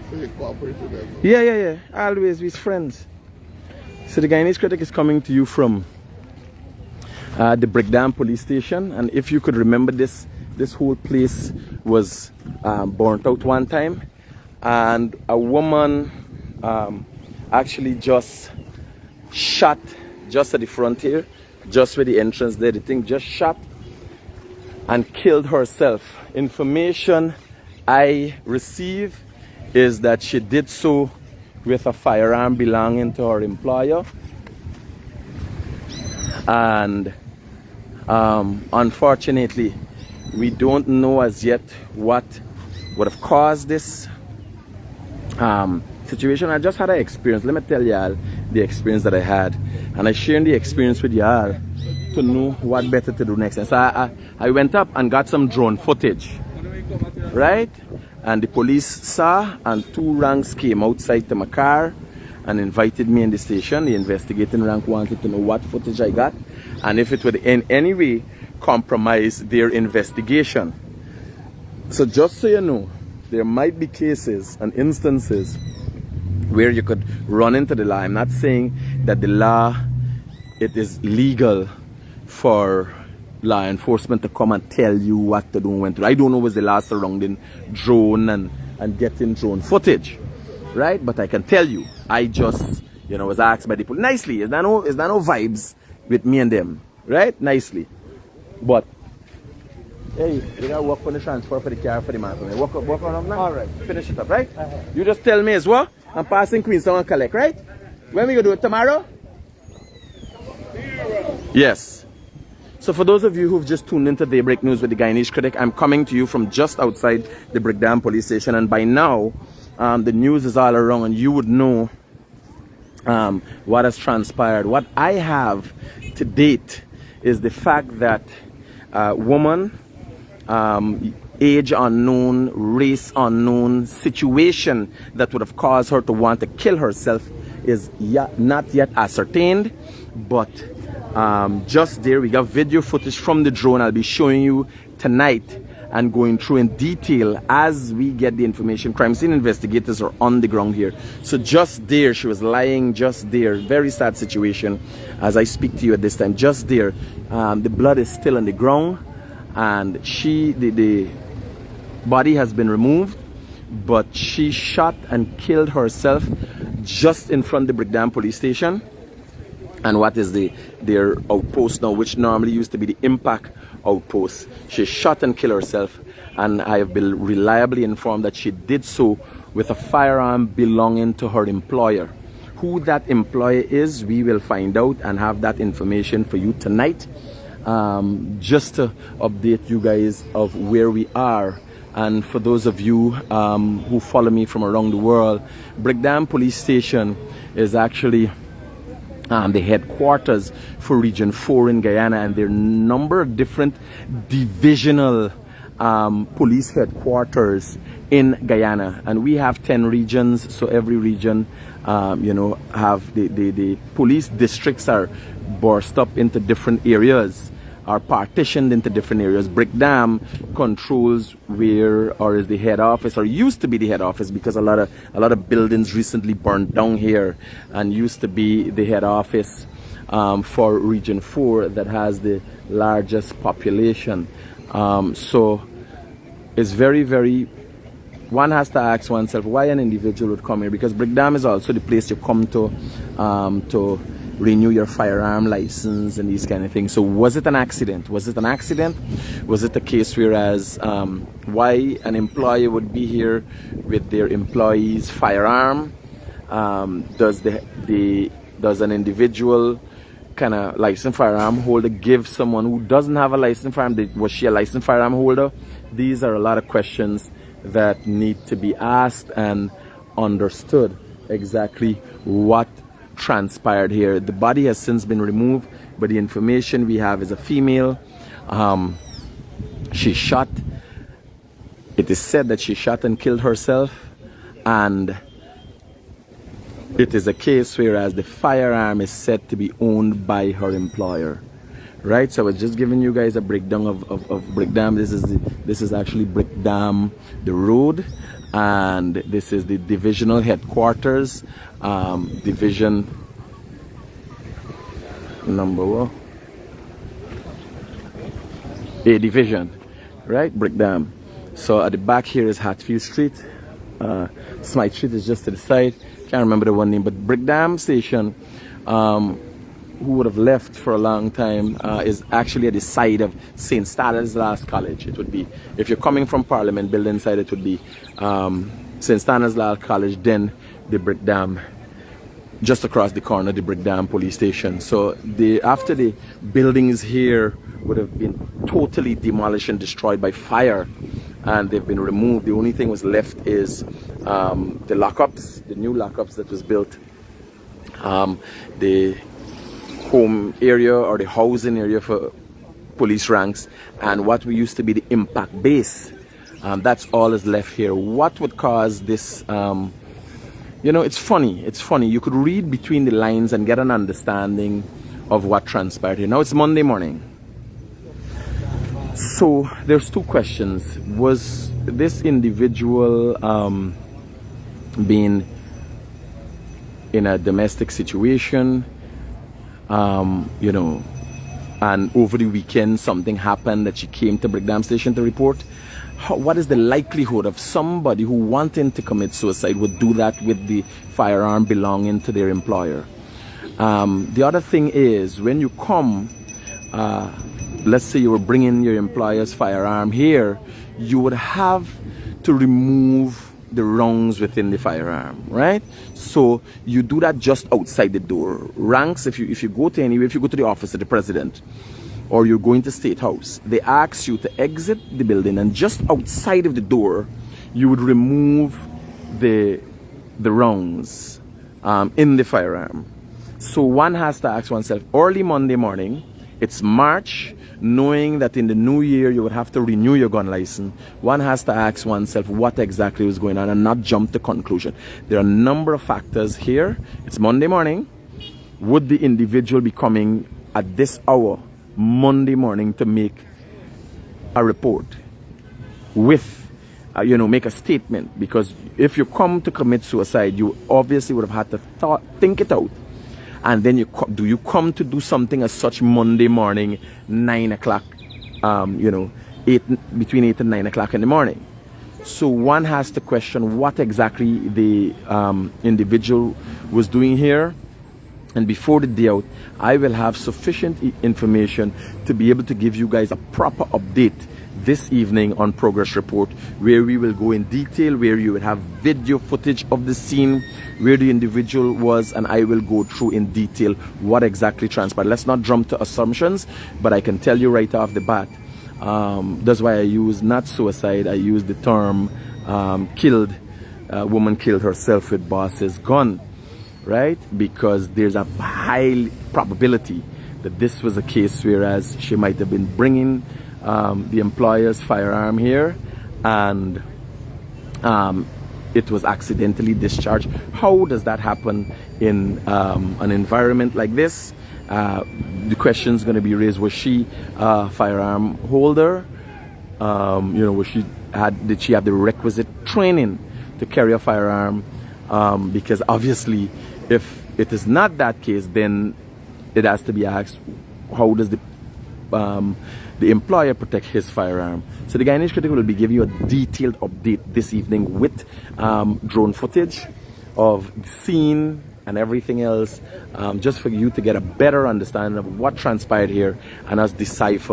So you cooperate with them? Yeah. Always, we're friends. So the Guyanese Critic is coming to you from the Brickdam police station, and if you could remember, this whole place was burnt out one time, and a woman actually just shot just at the front here, just where the entrance there. The thing just shot and killed herself. Information I receive is that she did so with a firearm belonging to her employer, and unfortunately we don't know as yet what would have caused this situation. I just had an experience. Let me tell y'all the experience that I had, and I shared the experience with y'all to know what better to do next. And so I went up and got some drone footage, right? And the police saw, and two ranks came outside to my car and invited me in the station. The investigating rank wanted to know what footage I got and if it would in any way compromise their investigation. So just so you know, there might be cases and instances where you could run into the law. I'm not saying that the law, it is legal for law enforcement to come and tell you what to do and when to do. I don't know what's the law surrounding drone and getting drone footage, right? But I can tell you, I just, was asked by the police nicely. Is there no vibes with me and them, right? Nicely. But hey, you gotta work on the transfer for the car for the man. Work on them now. All right, finish it up, right? You just tell me as well. I'm passing Queenstown and collect, right? When we gonna do it, tomorrow? Yes. So for those of you who've just tuned into Daybreak News with the Guyanese Critic, I'm coming to you from just outside the Brickdam police station, and by now the news is all around and you would know what has transpired. What I have to date is the fact that woman, age unknown, race unknown, situation that would have caused her to want to kill herself is not yet ascertained, but just there we got video footage from the drone. I'll be showing you tonight and going through in detail as we get the information. Crime scene investigators are on the ground here. So just there, she was lying just there. Very sad situation as I speak to you at this time. Just there, the blood is still on the ground, and the body has been removed, but she shot and killed herself just in front of the Brickdam police station. And what is their outpost now, which normally used to be the impact outpost. She shot and killed herself, and I have been reliably informed that she did so with a firearm belonging to her employer. Who that employer is, we will find out and have that information for you tonight, just to update you guys of where we are. And for those of you who follow me from around the world, Brickdam police station is actually the headquarters for Region 4 in Guyana, and there are a number of different divisional police headquarters in Guyana, and we have 10 regions. So every region have the police districts are burst up into different areas, are partitioned into different areas. Brickdam controls where, or is the head office, or used to be the head office, because a lot of buildings recently burned down here, and used to be the head office for Region 4 that has the largest population. So it's very, very, one has to ask oneself why an individual would come here, because Brickdam is also the place you come to renew your firearm license and these kind of things. So was it an accident? Was it an accident? Was it a case whereas why an employer would be here with their employee's firearm? Does an individual kind of licensed firearm holder give someone who doesn't have a licensed firearm? Was she a licensed firearm holder? These are a lot of questions that need to be asked and understood exactly what transpired here. The body has since been removed, but the information we have is a female. She shot. It is said that she shot and killed herself, and it is a case whereas the firearm is said to be owned by her employer. right? So I was just giving you guys a breakdown of Brickdam. This is actually Brickdam, the road, and this is the divisional headquarters, division number A division, right? Brickdam. So at the back here is Hatfield Street. Smythe Street is just to the side. Can't remember the one name, but Brickdam Station, who would have left for a long time, is actually at the side of St. Stanislaus College. It would be, if you're coming from Parliament Building side, it would be St. Stanislaus College, then the Brickdam, just across the corner, the Brickdam police station. So after the buildings here would have been totally demolished and destroyed by fire, and they've been removed, the only thing was left is the lockups, the new lockups that was built, the home area or the housing area for police ranks, and what we used to be the impact base. That's all is left here. What would cause this? You know, it's funny. It's funny. You could read between the lines and get an understanding of what transpired here. Now it's Monday morning. So there's two questions. Was this individual being in a domestic situation, you know, and over the weekend something happened that she came to Brickdam Station to report? What is the likelihood of somebody who wanting to commit suicide would do that with the firearm belonging to their employer? The other thing is, when you come, let's say you were bringing your employer's firearm here, you would have to remove the rounds within the firearm, right? So you do that just outside the door. Ranks, if you go to anywhere, if you go to the office of the president, or you're going to State House, they ask you to exit the building, and just outside of the door, you would remove the rounds in the firearm. So one has to ask oneself, early Monday morning, it's March, knowing that in the new year you would have to renew your gun license, one has to ask oneself what exactly was going on and not jump to conclusion. There are a number of factors here. It's Monday morning. Would the individual be coming at this hour Monday morning to make a report with, you know, make a statement? Because if you come to commit suicide, you obviously would have had to think it out. And then do you come to do something as such Monday morning, 9 o'clock, you know, between 8 and 9 o'clock in the morning? So one has to question what exactly the individual was doing here. And before the day out, I will have sufficient information to be able to give you guys a proper update this evening on Progress Report, where we will go in detail, where you will have video footage of the scene, where the individual was, and I will go through in detail what exactly transpired. Let's not jump to assumptions, but I can tell you right off the bat, that's why I use not suicide, I use the term woman killed herself with boss's gun. Right? Because there's a high probability that this was a case whereas she might have been bringing the employer's firearm here, and it was accidentally discharged. How does that happen in an environment like this? The question is going to be raised: was she a firearm holder? You know, did she have the requisite training to carry a firearm? Because obviously, if it is not that case, then it has to be asked, how does the employer protect his firearm? So the Guyanese Critic will be giving you a detailed update this evening with drone footage of the scene and everything else, just for you to get a better understanding of what transpired here and us decipher